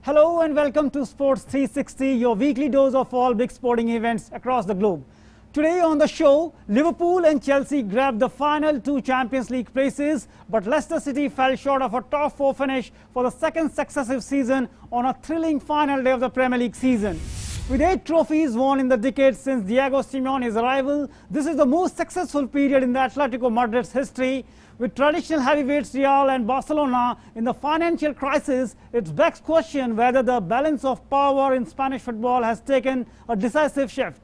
Hello and welcome to Sports 360, your weekly dose of all big sporting events across the globe. Today on the show, Liverpool and Chelsea grabbed the final two Champions League places, but Leicester City fell short of a top four finish for the second successive season on a thrilling final day of the Premier League season. With 8 trophies won in the decade since Diego Simeone's arrival, this is the most successful period in the Atletico Madrid's history. With traditional heavyweights Real and Barcelona in the financial crisis, it begs question whether the balance of power in Spanish football has taken a decisive shift.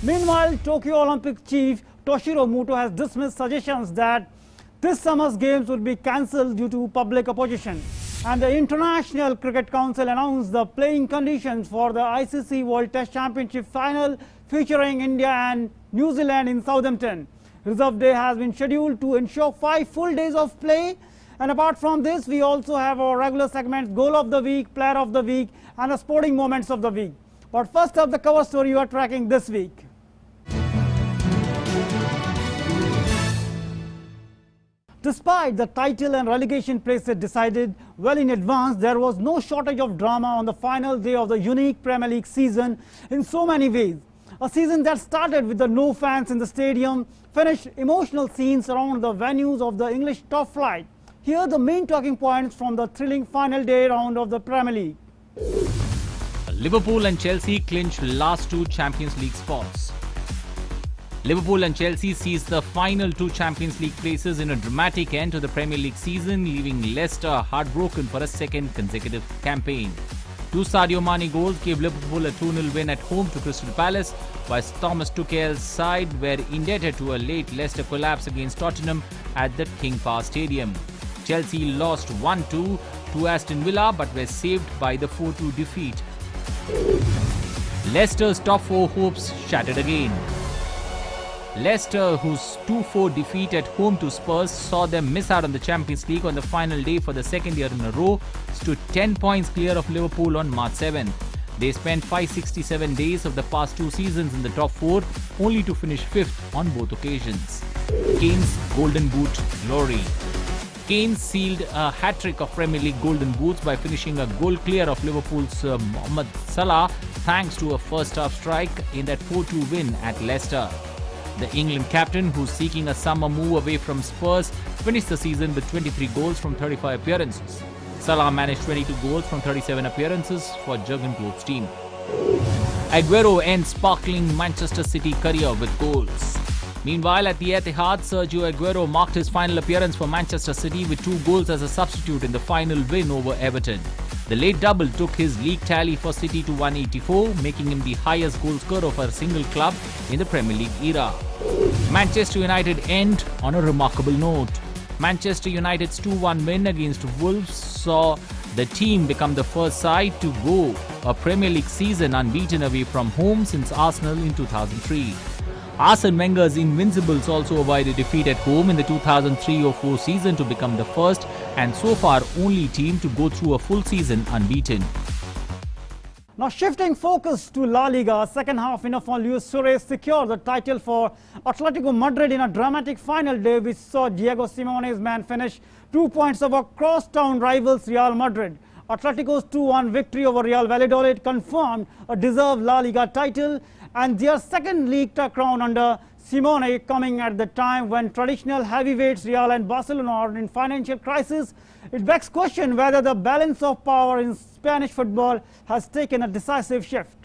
Meanwhile, Tokyo Olympic chief Toshiro Muto has dismissed suggestions that this summer's games would be cancelled due to public opposition. And the International Cricket Council announced the playing conditions for the ICC World Test Championship final featuring India and New Zealand in Southampton. Reserve Day has been scheduled to ensure 5 full days of play. And apart from this, we also have our regular segments, Goal of the Week, Player of the Week, and the Sporting Moments of the Week. But first up, the cover story you are tracking this week. Despite the title and relegation places decided well in advance, there was no shortage of drama on the final day of the unique Premier League season in so many ways. A season that started with the no fans in the stadium, finished emotional scenes around the venues of the English top flight. Here are the main talking points from the thrilling final day round of the Premier League. Liverpool and Chelsea clinch last 2 Champions League spots. Liverpool and Chelsea seized the final 2 Champions League places in a dramatic end to the Premier League season, leaving Leicester heartbroken for a second consecutive campaign. 2 Sadio Mane goals gave Liverpool a 2-0 win at home to Crystal Palace, whilst Thomas Tuchel's side were indebted to a late Leicester collapse against Tottenham at the King Power Stadium. Chelsea lost 1-2 to Aston Villa but were saved by the 4-2 defeat. Leicester's top 4 hopes shattered again. Leicester, whose 2-4 defeat at home to Spurs saw them miss out on the Champions League on the final day for the second year in a row, stood 10 points clear of Liverpool on March 7. They spent 567 days of the past 2 seasons in the top 4, only to finish 5th on both occasions. Kane's Golden Boot glory. Kane sealed a hat-trick of Premier League Golden Boots by finishing a goal clear of Liverpool's Mohamed Salah thanks to a first-half strike in that 4-2 win at Leicester. The England captain, who's seeking a summer move away from Spurs, finished the season with 23 goals from 35 appearances. Salah managed 22 goals from 37 appearances for Jurgen Klopp's team. Aguero ends sparkling Manchester City career with goals. Meanwhile, at the Etihad, Sergio Aguero marked his final appearance for Manchester City with 2 goals as a substitute in the final win over Everton. The late double took his league tally for City to 184, making him the highest goal scorer for a single club in the Premier League era. Manchester United end on a remarkable note. Manchester United's 2-1 win against Wolves saw the team become the first side to go a Premier League season unbeaten away from home since Arsenal in 2003. Arsene Wenger's Invincibles also avoided defeat at home in the 2003-04 season to become the first and so far only team to go through a full season unbeaten. Now shifting focus to La Liga, second half enough for Luis Suarez secured the title for Atletico Madrid in a dramatic final day which saw Diego Simeone's man finish 2 points over crosstown rivals Real Madrid. Atletico's 2-1 victory over Real Valladolid confirmed a deserved La Liga title and their second league crown under Simeone, coming at the time when traditional heavyweights Real and Barcelona are in financial crisis. It begs question whether the balance of power in Spanish football has taken a decisive shift.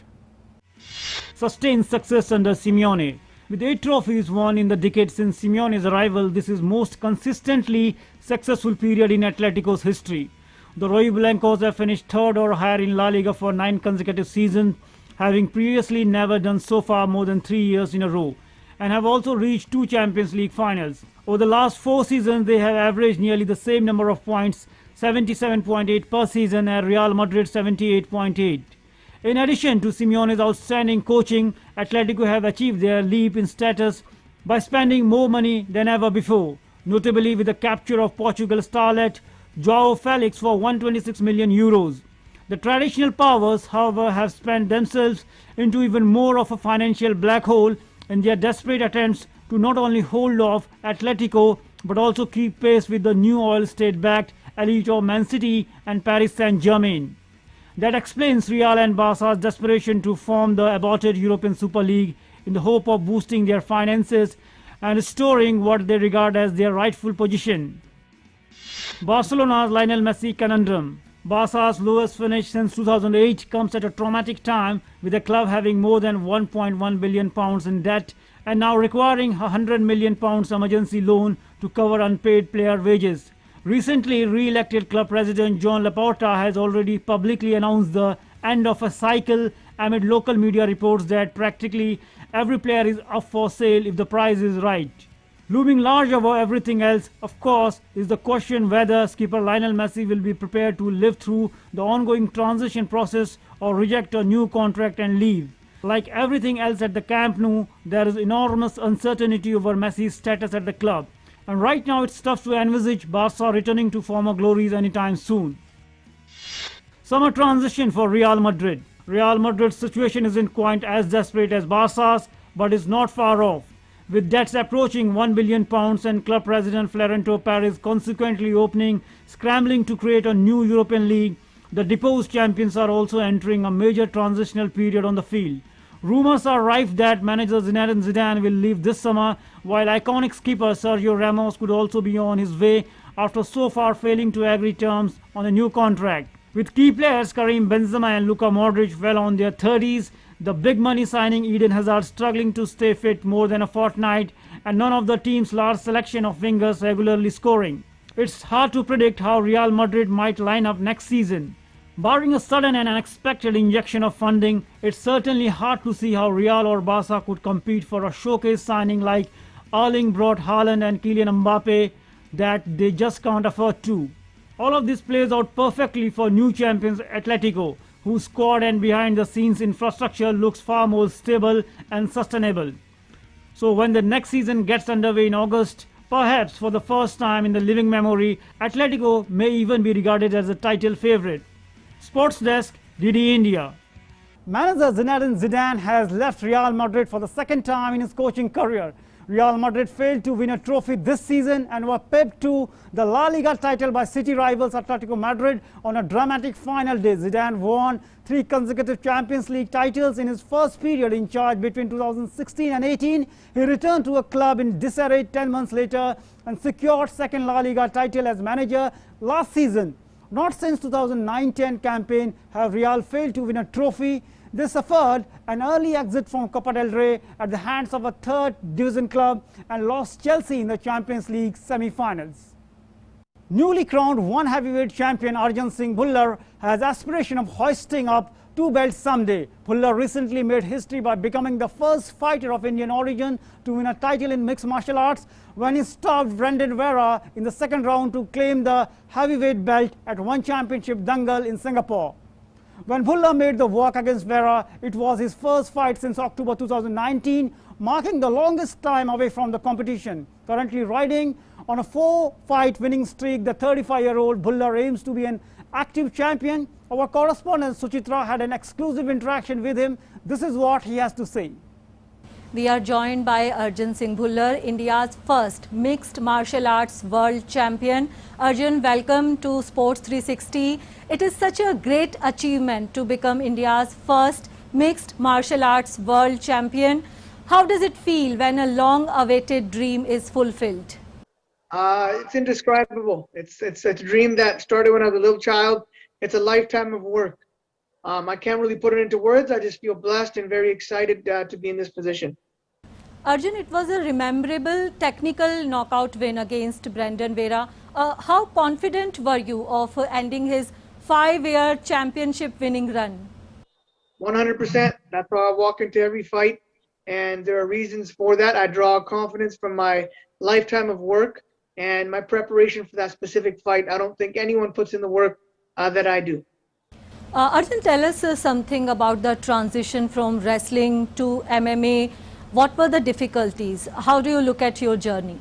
Sustained success under Simeone. With 8 trophies won in the decade since Simeone's arrival, this is most consistently successful period in Atletico's history. The Rojiblancos have finished 3rd or higher in La Liga for 9 consecutive seasons, having previously never done so far more than 3 years in a row, and have also reached 2 Champions League finals. Over the last 4 seasons, they have averaged nearly the same number of points, 77.8 per season, and Real Madrid 78.8. In addition to Simeone's outstanding coaching, Atletico have achieved their leap in status by spending more money than ever before, notably with the capture of Portugal starlet João Felix for 126 million euros. The traditional powers, however, have spent themselves into even more of a financial black hole in their desperate attempts to not only hold off Atletico but also keep pace with the new oil state-backed elite of Man City and Paris Saint-Germain. That explains Real and Barca's desperation to form the aborted European Super League in the hope of boosting their finances and restoring what they regard as their rightful position. Barcelona's Lionel Messi conundrum. Barca's lowest finish since 2008 comes at a traumatic time, with the club having more than £1.1 billion in debt and now requiring a £100 million emergency loan to cover unpaid player wages. Recently, re-elected club president John Laporta has already publicly announced the end of a cycle amid local media reports that practically every player is up for sale if the price is right. Looming large above everything else, of course, is the question whether skipper Lionel Messi will be prepared to live through the ongoing transition process or reject a new contract and leave. Like everything else at the Camp Nou, there is enormous uncertainty over Messi's status at the club. And right now it's tough to envisage Barca returning to former glories anytime soon. Summer transition for Real Madrid. Real Madrid's situation isn't quite as desperate as Barca's, but is not far off. With debts approaching £1 billion and club president Florentino Perez consequently scrambling to create a new European league, the deposed champions are also entering a major transitional period on the field. Rumors are rife that manager ZIDANE will leave this summer, while iconic skipper Sergio Ramos could also be on his way after so far failing to agree terms on a new contract. With key players Karim Benzema and Luka Modric well on their 30s, the big money signing Eden Hazard struggling to stay fit more than a fortnight, and none of the team's large selection of wingers regularly scoring. It's hard to predict how Real Madrid might line up next season. Barring a sudden and unexpected injection of funding, it's certainly hard to see how Real or Barca could compete for a showcase signing like Erling brought Haaland and Kylian Mbappe that they just can't afford to. All of this plays out perfectly for new champions Atletico, whose squad and behind-the-scenes infrastructure looks far more stable and sustainable. So when the next season gets underway in August, perhaps for the first time in the living memory, Atletico may even be regarded as a title favourite. Sports Desk, DD India. Manager Zinedine Zidane has left Real Madrid for the second time in his coaching career. Real Madrid failed to win a trophy this season and were pegged to the La Liga title by city rivals Atletico Madrid on a dramatic final day. Zidane won 3 consecutive Champions League titles in his first period in charge between 2016 and 18. He returned to a club in disarray 10 months later and secured second La Liga title as manager last season. Not since 2009-10 campaign have Real failed to win a trophy. They suffered an early exit from Copa del Rey at the hands of a third division club and lost Chelsea in the Champions League semi-finals. Newly crowned one heavyweight champion Arjun Singh Bhullar has aspiration of hoisting up 2 belts someday. Bhullar recently made history by becoming the first fighter of Indian origin to win a title in mixed martial arts when he stopped Brendan Vera in the second round to claim the heavyweight belt at One Championship Dangal in Singapore. When Bhullar made the walk against Vera, it was his first fight since October 2019, marking the longest time away from the competition. Currently riding on a 4-fight winning streak, the 35-year-old Bhullar aims to be an active champion. Our correspondent Suchitra had an exclusive interaction with him. This is what he has to say. We are joined by Arjun Singh Bhullar, India's first mixed martial arts world champion. Arjun, welcome to Sports 360. It is such a great achievement to become India's first mixed martial arts world champion. How does it feel when a long-awaited dream is fulfilled? It's indescribable. It's a dream that started when I was a little child. It's a lifetime of work. I can't really put it into words. I just feel blessed and very excited to be in this position. Arjun, it was a memorable technical knockout win against Brendan Vera. How confident were you of ending his 5-year championship winning run? 100%. That's how I walk into every fight, and there are reasons for that. I draw confidence from my lifetime of work and my preparation for that specific fight. I don't think anyone puts in the work that I do. Arjun, tell us something about the transition from wrestling to MMA. What were the difficulties? How do you look at your journey?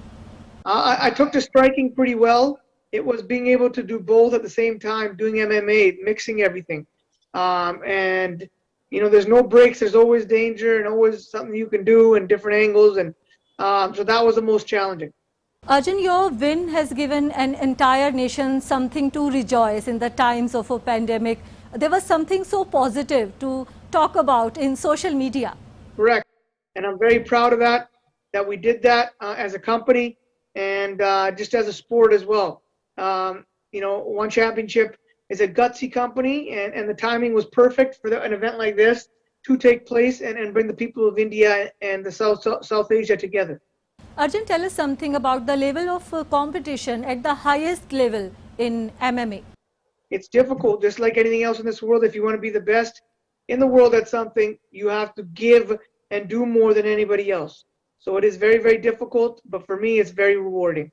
I took to striking pretty well. It was being able to do both at the same time, doing MMA, mixing everything. And, you know, there's no breaks. There's always danger and always something you can do in different angles. And so that was the most challenging. Arjun, your win has given an entire nation something to rejoice in the times of a pandemic. there was something so positive to talk about in social media. Correct. And I'm very proud of that we did that as a company and just as a sport as well. You know, One Championship is a gutsy company, and the timing was perfect for an event like this to take place and bring the people of India and the South Asia together. Arjun, tell us something about the level of competition at the highest level in MMA. It's difficult, just like anything else in this world. If you want to be the best in the world at something, you have to give and do more than anybody else. So it is very, very difficult, but for me, it's very rewarding.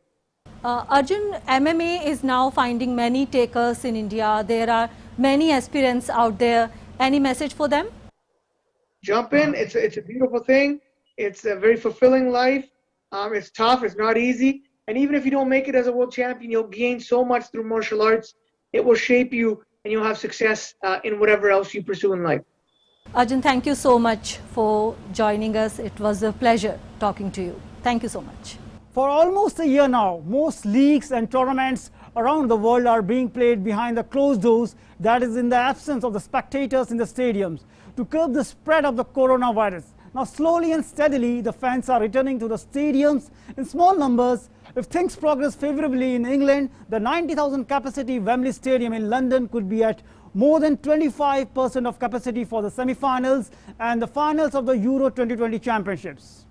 Arjun, MMA is now finding many takers in India. There are many aspirants out there. Any message for them? Jump in. It's a beautiful thing. It's a very fulfilling life. It's tough. It's not easy. And even if you don't make it as a world champion, you'll gain so much through martial arts. It will shape you, and you'll have success in whatever else you pursue in life. Arjun, thank you so much for joining us. It was a pleasure talking to you. Thank you so much. For almost a year now, most leagues and tournaments around the world are being played behind the closed doors, that is in the absence of the spectators in the stadiums, to curb the spread of the coronavirus. Now slowly and steadily, the fans are returning to the stadiums in small numbers. If things progress favorably in England, the 90,000 capacity Wembley Stadium in London could be at more than 25% of capacity for the semi-finals and the finals of the Euro 2020 Championships.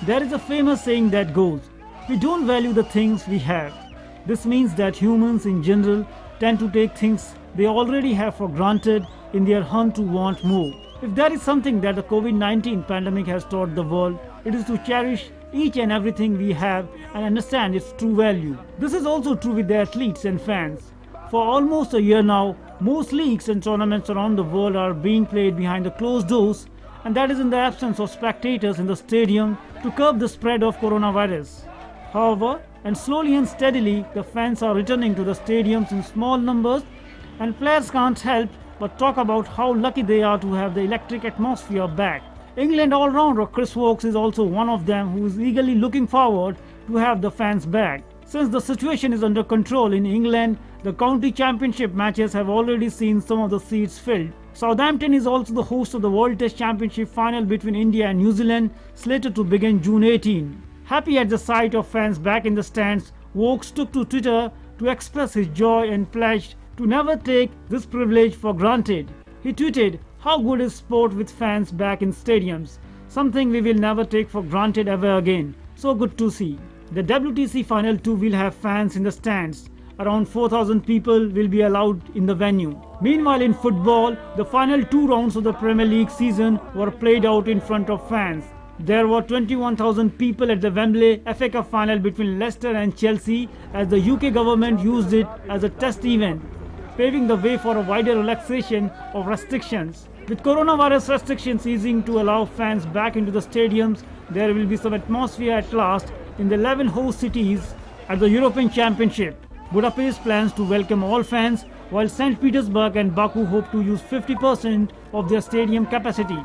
There is a famous saying that goes, we don't value the things we have. This means that humans in general tend to take things they already have for granted in their hunt to want more. If there is something that the COVID-19 pandemic has taught the world, it is to cherish each and everything we have and understand its true value. This is also true with the athletes and fans. For almost a year now, most leagues and tournaments around the world are being played behind the closed doors, and that is in the absence of spectators in the stadium to curb the spread of coronavirus. However, and slowly and steadily, the fans are returning to the stadiums in small numbers, and players can't help but talk about how lucky they are to have the electric atmosphere back. England all-rounder Chris Woakes is also one of them who is eagerly looking forward to have the fans back. Since the situation is under control in England, the county championship matches have already seen some of the seats filled. Southampton is also the host of the World Test Championship final between India and New Zealand, slated to begin June 18. Happy at the sight of fans back in the stands, Woakes took to Twitter to express his joy and pledged to never take this privilege for granted. He tweeted, "How good is sport with fans back in stadiums? Something we will never take for granted ever again. So good to see." The WTC Final 2 will have fans in the stands. Around 4,000 people will be allowed in the venue. Meanwhile, in football, the final 2 rounds of the Premier League season were played out in front of fans. There were 21,000 people at the Wembley FA Cup final between Leicester and Chelsea, as the UK government used it as a test event, paving the way for a wider relaxation of restrictions. With coronavirus restrictions easing to allow fans back into the stadiums, there will be some atmosphere at last in the 11 host cities at the European Championship. Budapest plans to welcome all fans, while St. Petersburg and Baku hope to use 50% of their stadium capacity.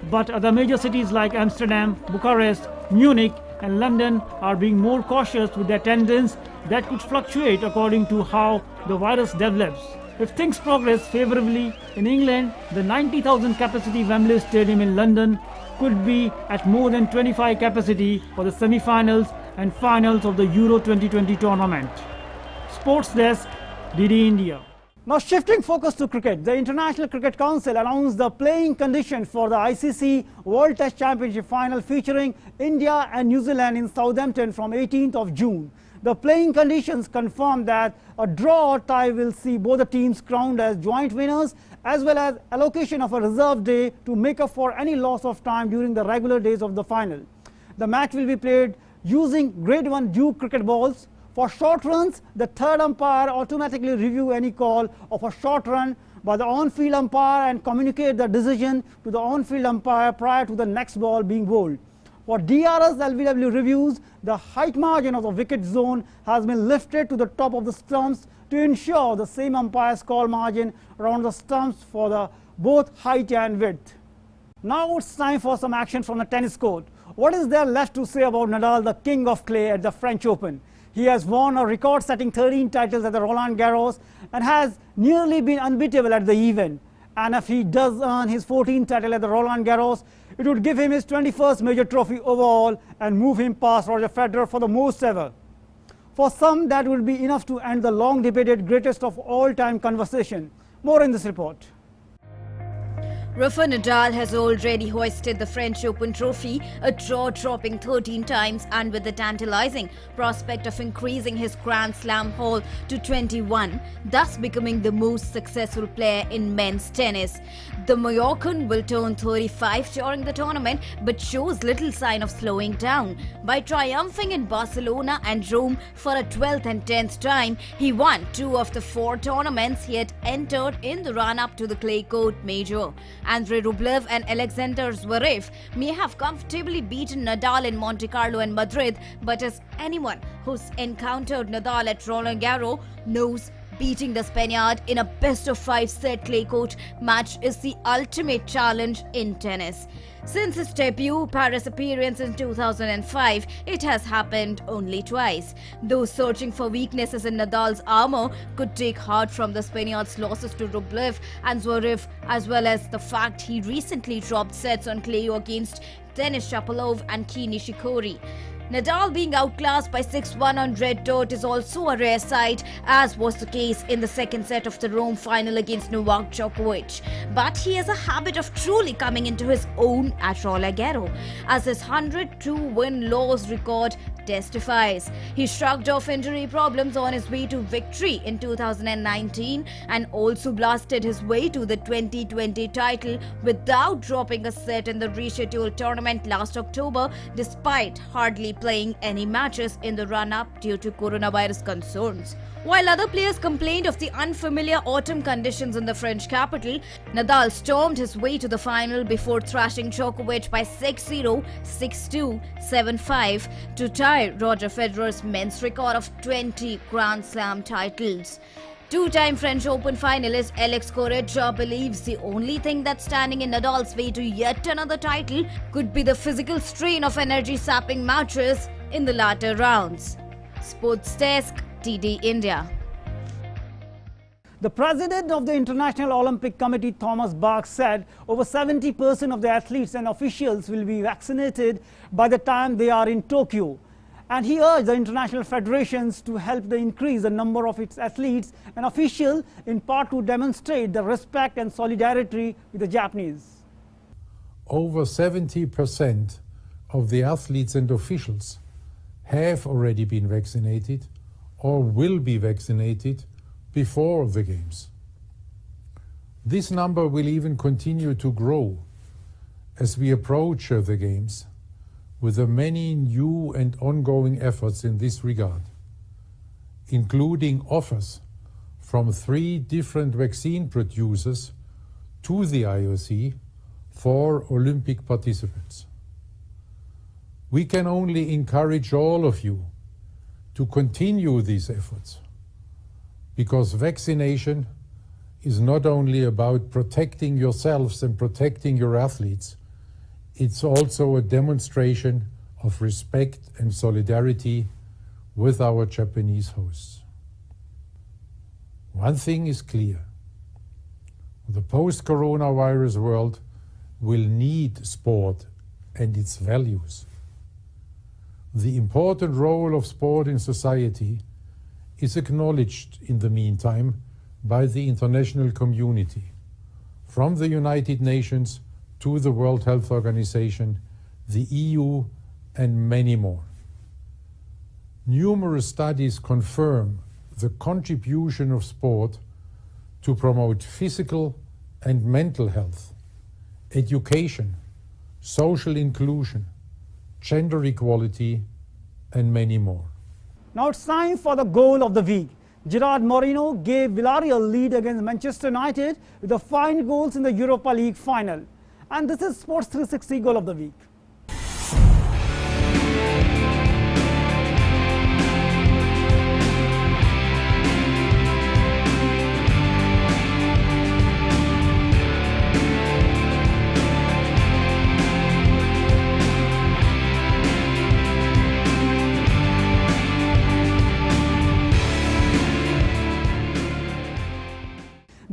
But other major cities like Amsterdam, Bucharest, Munich and London are being more cautious with attendance that could fluctuate according to how the virus develops. If things progress favorably in England, the 90,000 capacity Wembley Stadium in London could be at more than 25 capacity for the semi-finals and finals of the Euro 2020 tournament. Sports Desk, DD India. Now shifting focus to cricket, the International Cricket Council announced the playing conditions for the ICC World Test Championship final featuring India and New Zealand in Southampton from 18th of June. The playing conditions confirm that a draw or tie will see both the teams crowned as joint winners, as well as allocation of a reserve day to make up for any loss of time during the regular days of the final. The match will be played using Grade 1 Duke cricket balls. For short runs, the third umpire automatically review any call of a short run by the on-field umpire and communicate the decision to the on-field umpire prior to the next ball being bowled. For DRS LBW reviews, the height margin of the wicket zone has been lifted to the top of the stumps to ensure the same umpire's call margin around the stumps for the both height and width. Now it's time for some action from the tennis court. What is there left to say about Nadal, the king of clay, at the French Open? He has won a record-setting 13 titles at the Roland Garros and has nearly been unbeatable at the event. And if he does earn his 14th title at the Roland Garros, it would give him his 21st major trophy overall and move him past Roger Federer for the most ever. For some, that would be enough to end the long-debated greatest of all-time conversation. More in this report. Rafa Nadal has already hoisted the French Open trophy, a jaw-dropping 13 times, and with the tantalizing prospect of increasing his Grand Slam haul to 21, thus becoming the most successful player in men's tennis. The Mallorcan will turn 35 during the tournament, but shows little sign of slowing down. By triumphing in Barcelona and Rome for a 12th and 10th time, he won 2 of the 4 tournaments he had entered in the run-up to the clay court major. Andrei Rublev and Alexander Zverev may have comfortably beaten Nadal in Monte Carlo and Madrid, but as anyone who's encountered Nadal at Roland Garros knows, beating the Spaniard in a best-of-5 set clay court match is the ultimate challenge in tennis. Since his debut Paris appearance in 2005, it has happened only twice. Those searching for weaknesses in Nadal's armor could take heart from the Spaniard's losses to Rublev and Zverev, as well as the fact he recently dropped sets on clay against Denis Shapovalov and Kei Nishikori. Nadal being outclassed by 6-1 on red dirt is also a rare sight, as was the case in the second set of the Rome final against Novak Djokovic. But he has a habit of truly coming into his own at Roland Garros, as his 102 win-loss record testifies. He shrugged off injury problems on his way to victory in 2019 and also blasted his way to the 2020 title without dropping a set in the rescheduled tournament last October, despite hardly playing any matches in the run-up due to coronavirus concerns. While other players complained of the unfamiliar autumn conditions in the French capital, Nadal stormed his way to the final before thrashing Djokovic by 6-0, 6-2, 7-5 to tie Roger Federer's men's record of 20 Grand Slam titles. Two-time French Open finalist Alex Corretja believes the only thing that's standing in Nadal's way to yet another title could be the physical strain of energy-sapping matches in the latter rounds. Sports Desk, TD India. The president of the International Olympic Committee, Thomas Bach, said over 70% of the athletes and officials will be vaccinated by the time they are in Tokyo. And he urged the international federations to help increase the number of its athletes and officials, in part to demonstrate the respect and solidarity with the Japanese. Over 70% of the athletes and officials have already been vaccinated or will be vaccinated before the Games. This number will even continue to grow as we approach the Games, with the many new and ongoing efforts in this regard, including offers from 3 different vaccine producers to the IOC for Olympic participants. We can only encourage all of you to continue these efforts, because vaccination is not only about protecting yourselves and protecting your athletes, it's also a demonstration of respect and solidarity with our Japanese hosts. One thing is clear: the post-coronavirus world will need sport and its values. The important role of sport in society is acknowledged in the meantime by the international community, from the United Nations to the World Health Organization, the EU, and many more. Numerous studies confirm the contribution of sport to promote physical and mental health, education, social inclusion, gender equality, and many more. Now it's time for the goal of the week. Gerard Moreno gave Villarreal lead against Manchester United with the 5 goals in the Europa League final. And this is Sports 360 Goal of the Week.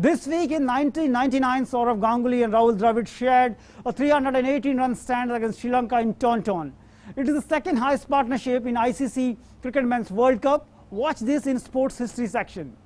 This week in 1999, Saurav Ganguly and Rahul Dravid shared a 318-run stand against Sri Lanka in Taunton. It is the second highest partnership in ICC Cricket Men's World Cup. Watch this in Sports History section.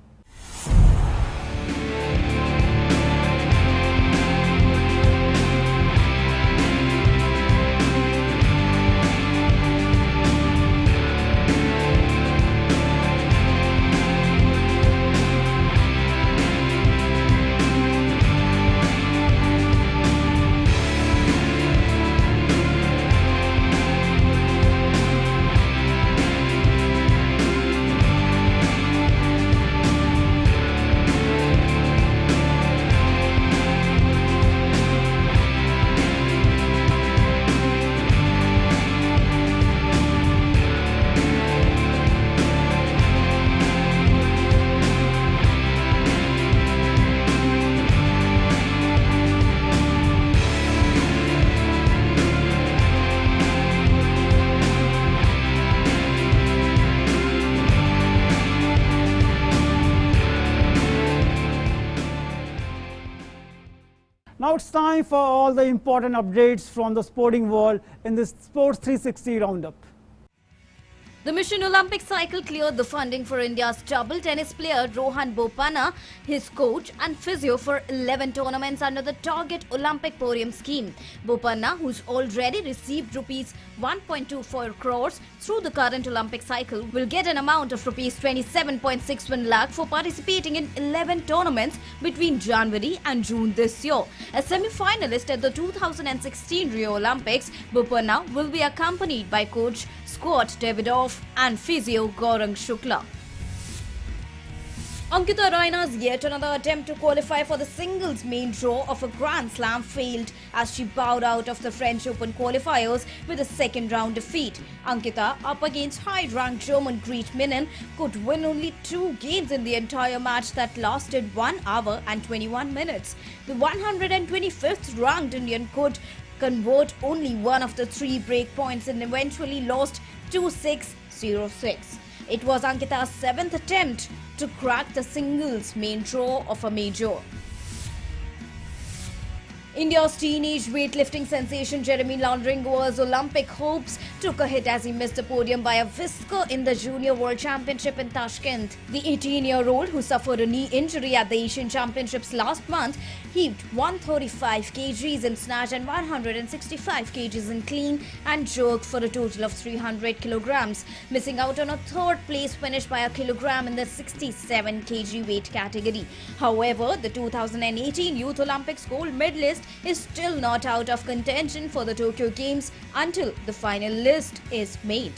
Now it's time for all the important updates from the sporting world in this Sports 360 roundup. The Mission Olympic cycle cleared the funding for India's double tennis player Rohan Bopanna, his coach and physio for 11 tournaments under the Target Olympic Podium scheme. Bopanna, who's already received rupees 1.24 crores through the current Olympic cycle, will get an amount of rupees 27.61 lakh for participating in 11 tournaments between January and June this year. A semi-finalist at the 2016 Rio Olympics, Bopanna will be accompanied by coach Scott Davidoff and physio Gaurang Shukla. Ankita Raina's yet another attempt to qualify for the singles main draw of a Grand Slam failed as she bowed out of the French Open qualifiers with a second round defeat. Ankita, up against high-ranked German Grete Minen, could win only 2 games in the entire match that lasted 1 hour and 21 minutes. The 125th ranked Indian could convert only one of the 3 break points and eventually lost 2-6, 0-6. It was Ankita's 7th attempt to crack the singles main draw of a major. India's teenage weightlifting sensation Jeremy Landringo's Olympic hopes took a hit as he missed the podium by a whisker in the Junior World Championship in Tashkent. The 18-year-old, who suffered a knee injury at the Asian Championships last month, heaved 135 kgs in snatch and 165 kgs in clean and jerk for a total of 300 kilograms, missing out on a 3rd place finish by a kilogram in the 67 kg weight category. However, the 2018 Youth Olympics gold medalist is still not out of contention for the Tokyo Games until the final list is made.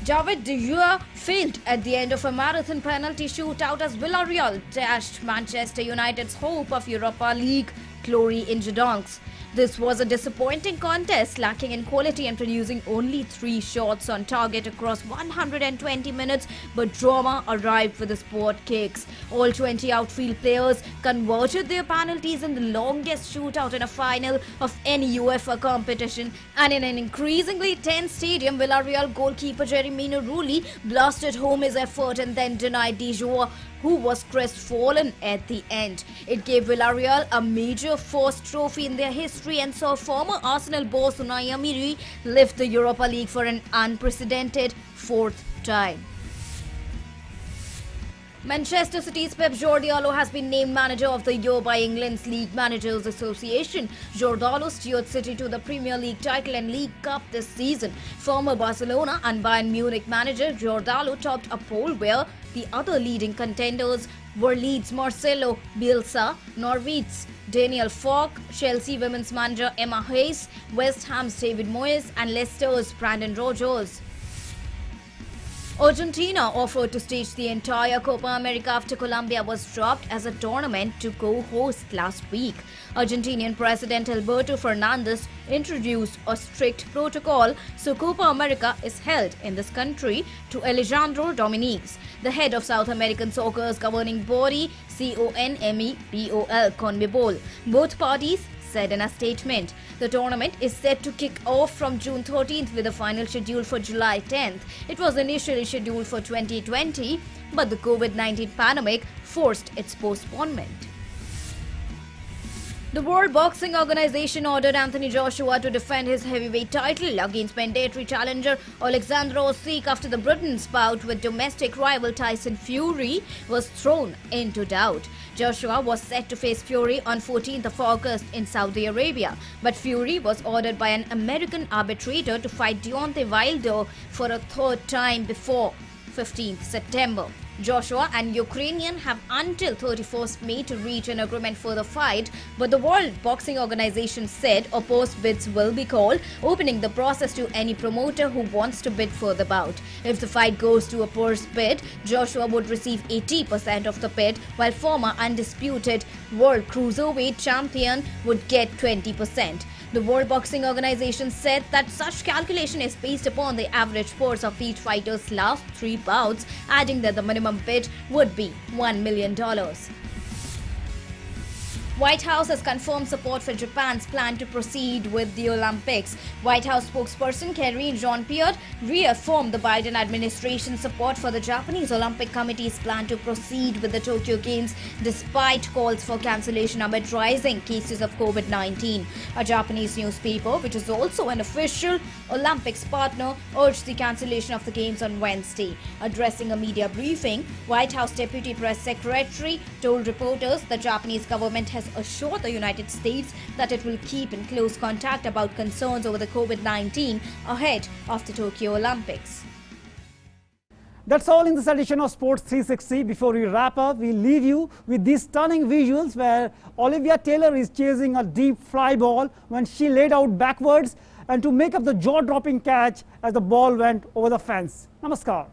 David de Gea failed at the end of a marathon penalty shootout as Villarreal dashed Manchester United's hope of Europa League glory in Gdańsk. This was a disappointing contest, lacking in quality and producing only 3 shots on target across 120 minutes, but drama arrived with the sport kicks. All 20 outfield players converted their penalties in the longest shootout in a final of any UEFA competition, and in an increasingly tense stadium, Villarreal goalkeeper Jeremino Rulli blasted home his effort and then denied de Gea, who was crestfallen at the end. It gave Villarreal a major first trophy in their history and saw former Arsenal boss Unai Emery lift the Europa League for an unprecedented 4th time. Manchester City's Pep Guardiola has been named Manager of the Year by England's League Managers Association. Guardiola steered City to the Premier League title and League Cup this season. Former Barcelona and Bayern Munich manager Guardiola topped a poll where the other leading contenders were Leeds' Marcelo Bielsa, Norwich's Daniel Falk, Chelsea women's manager Emma Hayes, West Ham's David Moyes and Leicester's Brendan Rodgers. Argentina offered to stage the entire Copa America after Colombia was dropped as a tournament to co-host last week. Argentinian President Alberto Fernandez introduced a strict protocol so Copa America is held in this country to Alejandro Domínguez, the head of South American soccer's governing body CONMEBOL, CONMEBOL. Both parties said in a statement. The tournament is set to kick off from June 13th with a final scheduled for July 10th. It was initially scheduled for 2020, but the COVID-19 pandemic forced its postponement. The World Boxing Organization ordered Anthony Joshua to defend his heavyweight title against mandatory challenger Alexander Usyk after the Britain's bout with domestic rival Tyson Fury was thrown into doubt. Joshua was set to face Fury on 14th of August in Saudi Arabia, but Fury was ordered by an American arbitrator to fight Deontay Wilder for a third time before 15th September. Joshua and Ukrainian have until 31st May to reach an agreement for the fight, but the World Boxing Organization said opposed bids will be called, opening the process to any promoter who wants to bid for the bout. If the fight goes to a purse bid, Joshua would receive 80% of the bid, while former undisputed World Cruiserweight champion would get 20%. The World Boxing Organization said that such calculation is based upon the average purse of each fighter's last 3 bouts, adding that the minimum bid would be $1 million. White House has confirmed support for Japan's plan to proceed with the Olympics. White House spokesperson Karine Jean-Pierre reaffirmed the Biden administration's support for the Japanese Olympic Committee's plan to proceed with the Tokyo Games despite calls for cancellation amid rising cases of COVID-19. A Japanese newspaper, which is also an official Olympics partner, urged the cancellation of the Games on Wednesday. Addressing a media briefing, White House Deputy Press Secretary told reporters the Japanese government has assured the United States that it will keep in close contact about concerns over the COVID-19 ahead of the Tokyo Olympics. That's all in this edition of Sports 360. Before we wrap up, we leave you with these stunning visuals where Olivia Taylor is chasing a deep fly ball when she laid out backwards and to make up the jaw-dropping catch as the ball went over the fence. Namaskar.